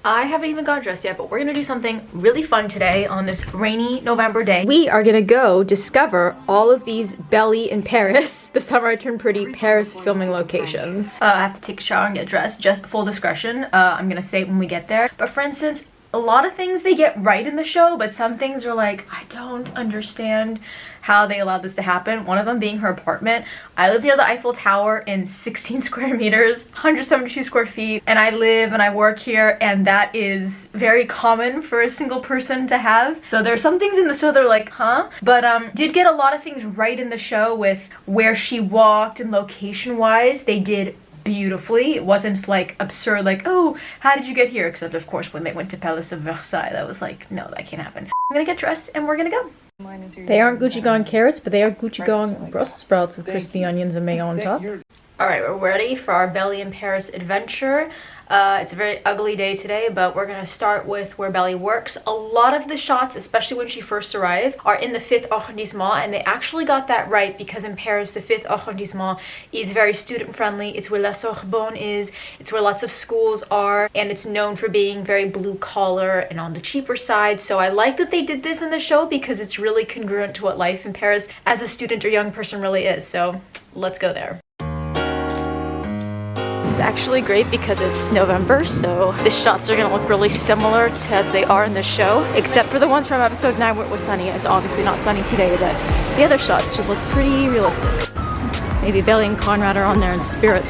I haven't even got dressed yet, but we're gonna do something really fun today on this rainy November day. We are gonna go discover all of these Belly in Paris, the Summer I Turned Pretty Paris filming locations. I have to take a shower and get dressed, just full discretion. I'm gonna say it when we get there. But for instance, a lot of things they get right in the show, but some things are like, I don't understand how they allowed this to happen. One of them being her apartment. I live near the Eiffel Tower in 16 square meters, 172 square feet, and I live and I work here, and that is very common for a single person to have. So there are some things in the show that are like, huh? But did get a lot of things right in the show with where she walked and location-wise. They did beautifully. It wasn't like absurd, like, oh, how did you get here? Except of course when they went to Palace of Versailles, that was like, no, that can't happen. I'm gonna get dressed and we're gonna go. They aren't Gucci Gone carrots, but they are Gucci Gone Brussels sprouts with crispy onions and mayo on top. Alright, we're ready for our Belly in Paris adventure. It's a very ugly day today, but we're gonna start with where Belly works. A lot of the shots, especially when she first arrived, are in the 5th arrondissement, and they actually got that right because in Paris, the 5th arrondissement is very student-friendly. It's where La Sorbonne is, it's where lots of schools are, and it's known for being very blue-collar and on the cheaper side. So I like that they did this in the show because it's really congruent to what life in Paris as a student or young person really is. So let's go there. It's actually great because it's November, so the shots are gonna look really similar to as they are in the show, except for the ones from episode 9 where it was sunny. It's obviously not sunny today, but the other shots should look pretty realistic. Maybe Belly and Conrad are on there in spirit.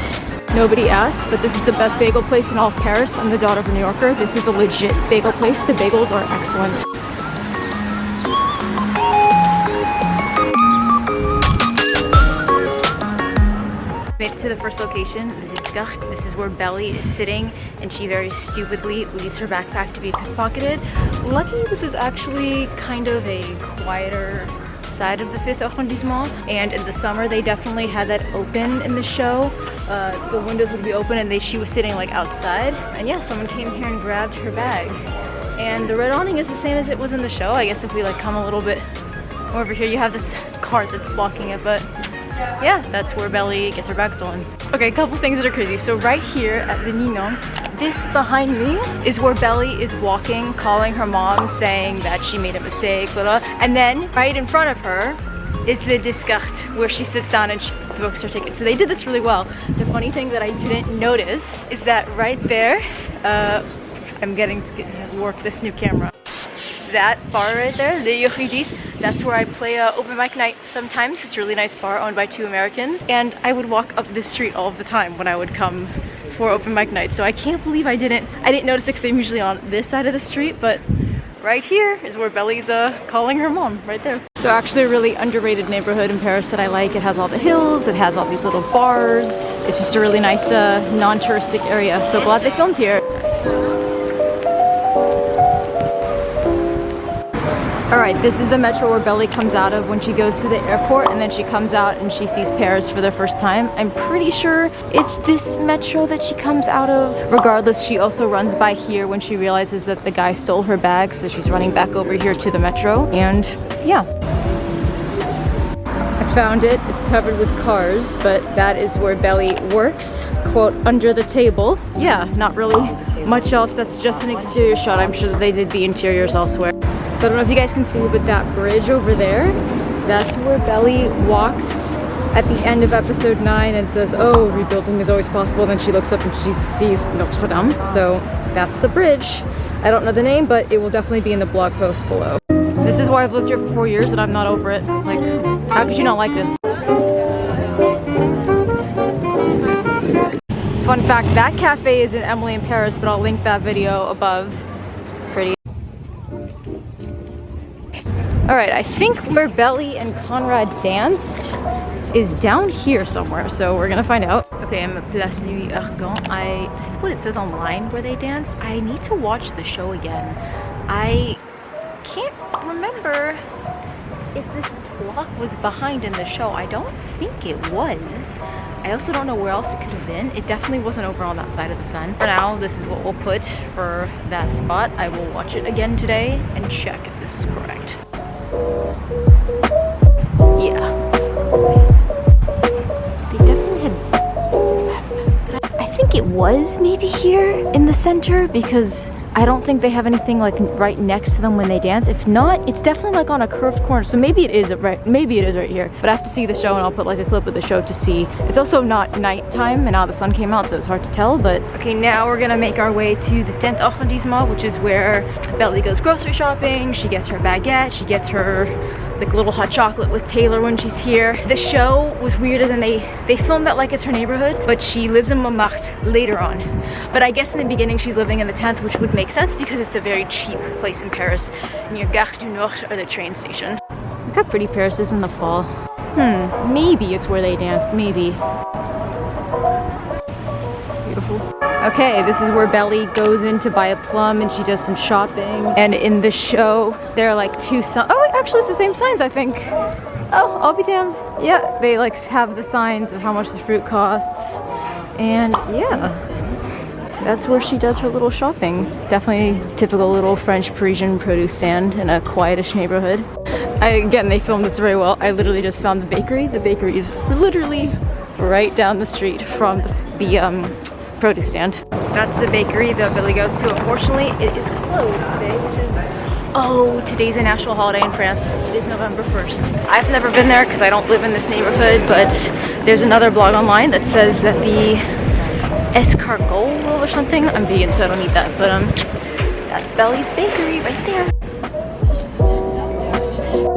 Nobody asked, but this is the best bagel place in all of Paris. I'm the daughter of a New Yorker. This is a legit bagel place. The bagels are excellent. Made it to the first location, this is where Belly is sitting, and she very stupidly leaves her backpack to be pickpocketed. Lucky this is actually kind of a quieter side of the 5th arrondissement, and in the summer they definitely had that open in the show. The windows would be open and she was sitting like outside, and yeah, someone came here and grabbed her bag. And the red awning is the same as it was in the show. I guess if we like come a little bit over here, you have this cart that's blocking it, but yeah, that's where Belly gets her bag stolen. Okay, a couple things that are crazy. So right here at the Ninon, this behind me is where Belly is walking, calling her mom, saying that she made a mistake, blah, blah. And then right in front of her is the Descartes, where she sits down and she books her ticket. So they did this really well. The funny thing that I didn't notice is that right there, I'm getting to work this new camera. That bar right there, the Eurydice, that's where I play open mic night sometimes. It's a really nice bar owned by 2 Americans, and I would walk up this street all of the time when I would come for open mic night. So I can't believe I didn't notice it because I'm usually on this side of the street, but right here is where Belly's calling her mom, right there. So actually a really underrated neighborhood in Paris that I like. It has all the hills, it has all these little bars. It's just a really nice non-touristic area. So glad they filmed here. Alright, this is the metro where Belly comes out of when she goes to the airport, and then she comes out and she sees Paris for the first time. I'm pretty sure it's this metro that she comes out of. Regardless, she also runs by here when she realizes that the guy stole her bag, so she's running back over here to the metro, and yeah. I found it. It's covered with cars, but that is where Belly works, quote, under the table. Yeah, not really much else. That's just an exterior shot. I'm sure that they did the interiors elsewhere. So I don't know if you guys can see, but that bridge over there, that's where Belly walks at the end of episode 9 and says, oh, rebuilding is always possible. Then she looks up and she sees Notre Dame. So that's the bridge. I don't know the name, but it will definitely be in the blog post below. This is why I've lived here for 4 years and I'm not over it. Like, how could you not like this? Fun fact, that cafe is in Emily in Paris, but I'll link that video above. Pretty. Alright, I think where Belly and Conrad danced is down here somewhere, so we're gonna find out. Okay, I'm at Place Louis Argan. This is what it says online where they danced. I need to watch the show again. I can't remember if this block was behind in the show. I don't think it was. I also don't know where else it could have been. It definitely wasn't over on that side of the sun. For now, this is what we'll put for that spot. I will watch it again today and check if this is correct. Yeah. They definitely had... I think it was maybe here in the center, because I don't think they have anything like right next to them when they dance. If not, it's definitely like on a curved corner, so maybe it is right here. But I have to see the show, and I'll put like a clip of the show to see. It's also not nighttime, and now the sun came out, so it's hard to tell. But okay, now we're gonna make our way to the 10th arrondissement, which is where Belly goes grocery shopping. She gets her baguette, she gets her like little hot chocolate with Taylor when she's here. The show was weird as in they filmed that like it's her neighborhood, but she lives in Montmartre later on. But I guess in the beginning she's living in the 10th, which would make sense because it's a very cheap place in Paris, near Gare du Nord, or the train station. Look how pretty Paris is in the fall. Maybe it's where they danced, maybe. Beautiful. Okay, this is where Belly goes in to buy a plum, and she does some shopping. And in the show, there are like two signs. Oh, actually it's the same signs, I think. Oh, I'll be damned. Yeah, they like have the signs of how much the fruit costs. And yeah, that's where she does her little shopping. Definitely typical little French Parisian produce stand in a quietish neighborhood. Again, they filmed this very well. I literally just found the bakery. The bakery is literally right down the street from the produce stand. That's the bakery that Billy goes to. Unfortunately, it is closed today, which is... Oh, today's a national holiday in France. It is November 1st. I've never been there because I don't live in this neighborhood, but there's another blog online that says that the escargot or something. I'm vegan, so I don't eat that, but that's Belly's bakery right there.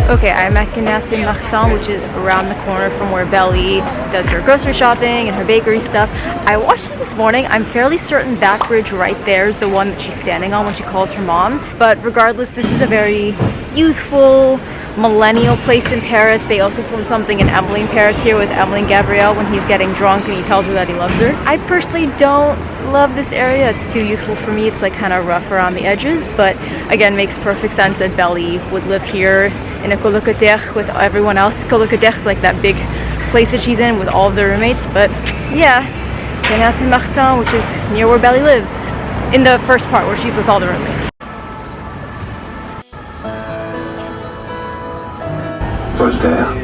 Okay, I'm at Gare Saint-Martin, which is around the corner from where Belly does her grocery shopping and her bakery stuff. I watched it this morning. I'm fairly certain that bridge right there is the one that she's standing on when she calls her mom. But regardless, this is a very youthful, millennial place in Paris. They also filmed something in Emily in Paris here with Emily and Gabrielle when he's getting drunk and he tells her that he loves her. I personally don't love this area. It's too youthful for me. It's like kind of rough around the edges, but again, makes perfect sense that Belly would live here in a colocataire with everyone else. Colocataire is like that big place that she's in with all of their roommates, but yeah, Gare Saint-Martin, which is near where Belly lives, in the first part where she's with all the roommates. Voltaire.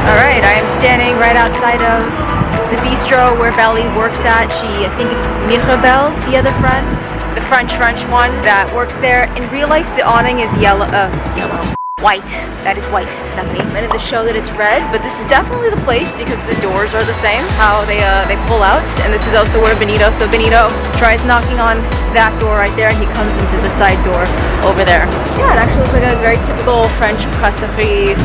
Alright, I am standing right outside of the bistro where Belly works at. I think it's Mirabelle, the other friend, the French one that works there. In real life, the awning is white. That is white, Stephanie. And in the show that it's red, but this is definitely the place because the doors are the same, how they pull out. And this is also where Benito, so Benito tries knocking on that door right there, and he comes into the side door over there. Yeah, it actually looks like a very typical French brasserie.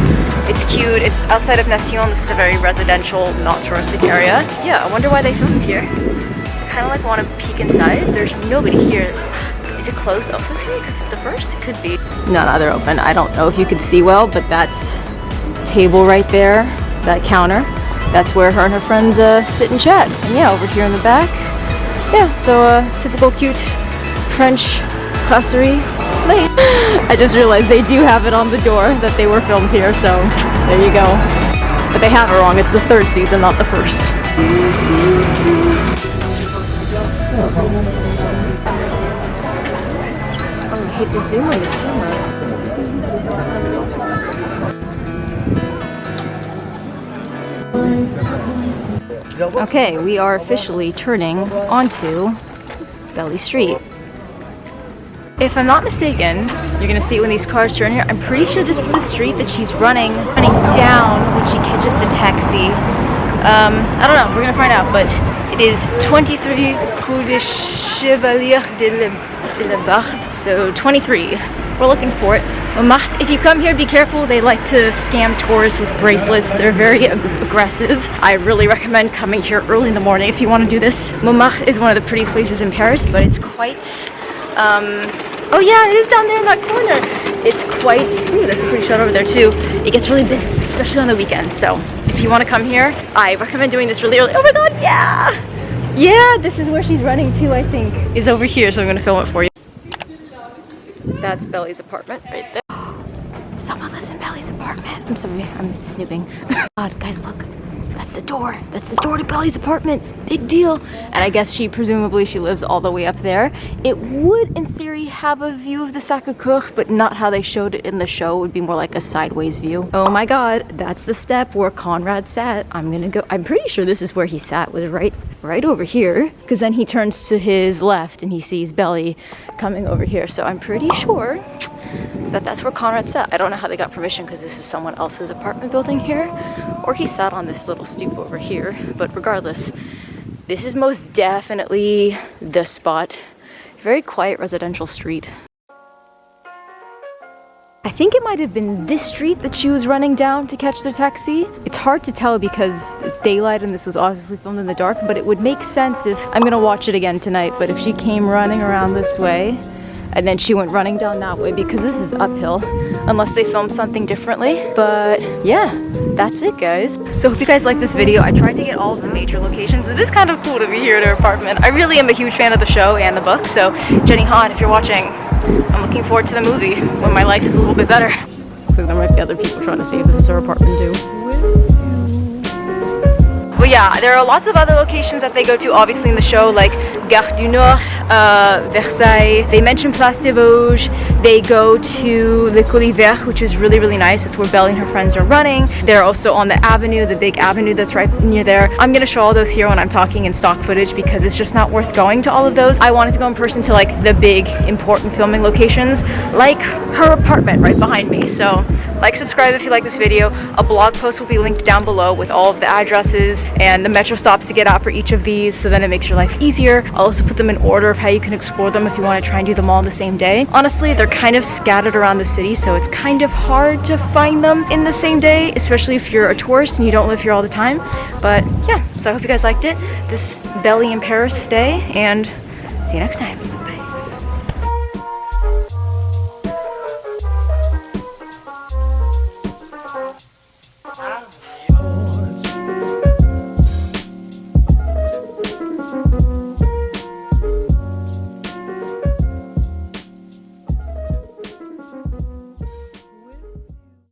It's cute. It's outside of Nation. This is a very residential, not touristic area. Yeah, I wonder why they filmed here. I kind of like want to peek inside. There's nobody here. Is it closed also today because it's the first? It could be. No, they're open. I don't know if you could see well, but that table right there, that counter, that's where her and her friends sit and chat. And yeah, over here in the back, yeah, so typical cute French brasserie place. I just realized they do have it on the door that they were filmed here, so there you go. But they have it wrong. It's the third season, not the first. I hate the zoom on this camera. Okay, we are officially turning onto Belly Street. If I'm not mistaken, you're gonna see it when these cars turn here. I'm pretty sure this is the street that she's running down when she catches the taxi. I don't know, we're gonna find out, but it is 23 Rue de Chevalier de la Barre, so 23. We're looking for it. Montmartre, if you come here, be careful. They like to scam tourists with bracelets. They're very aggressive. I really recommend coming here early in the morning if you want to do this. Montmartre is one of the prettiest places in Paris, but it's quite... oh yeah, it is down there in that corner. It's quite... Ooh, that's a pretty shot over there too. It gets really busy, especially on the weekends. So if you want to come here, I recommend doing this really early. Oh my god, yeah! Yeah, this is where she's running to, I think, is over here, so I'm going to film it for you. That's Belly's apartment right there. Someone lives in Belly's apartment. I'm sorry, I'm snooping. God, guys, look. That's the door. That's the door to Belly's apartment. Big deal. And I guess presumably she lives all the way up there. It would, in theory, have a view of the Sacré-Cœur, but not how they showed it in the show. It would be more like a sideways view. Oh my God, that's the step where Conrad sat. I'm gonna go. I'm pretty sure this is where he sat, was right over here. Because then he turns to his left and he sees Belly coming over here. So I'm pretty sure that that's where Conrad sat. I don't know how they got permission because this is someone else's apartment building here, or he sat on this little stoop over here. But regardless, this is most definitely the spot. Very quiet residential street. I think it might have been this street that she was running down to catch the taxi. It's hard to tell because it's daylight and this was obviously filmed in the dark, but it would make sense if, I'm gonna watch it again tonight, but if she came running around this way, and then she went running down that way because this is uphill, unless they filmed something differently. But yeah, that's it, guys. So hope you guys like this video. I tried to get all of the major locations. It is kind of cool to be here at her apartment. I really am a huge fan of the show and the book. So Jenny Han, if you're watching, I'm looking forward to the movie when my life is a little bit better. Looks like there might be other people trying to see if this is her apartment too. But yeah, there are lots of other locations that they go to, obviously, in the show, like Gare du Nord, Versailles. They mention Place des Vosges. They go to Le Colis Vert, which is really, really nice. It's where Belly and her friends are running. They're also on the avenue, the big avenue that's right near there. I'm gonna show all those here when I'm talking in stock footage because it's just not worth going to all of those. I wanted to go in person to like the big, important filming locations, like her apartment right behind me. So like, subscribe if you like this video. A blog post will be linked down below with all of the addresses and the metro stops to get out for each of these, so then it makes your life easier. I'll also put them in order of how you can explore them if you want to try and do them all the same day. Honestly, they're kind of scattered around the city, so it's kind of hard to find them in the same day, especially if you're a tourist and you don't live here all the time. But yeah, so I hope you guys liked it, this Belly in Paris day, and see you next time. Bye.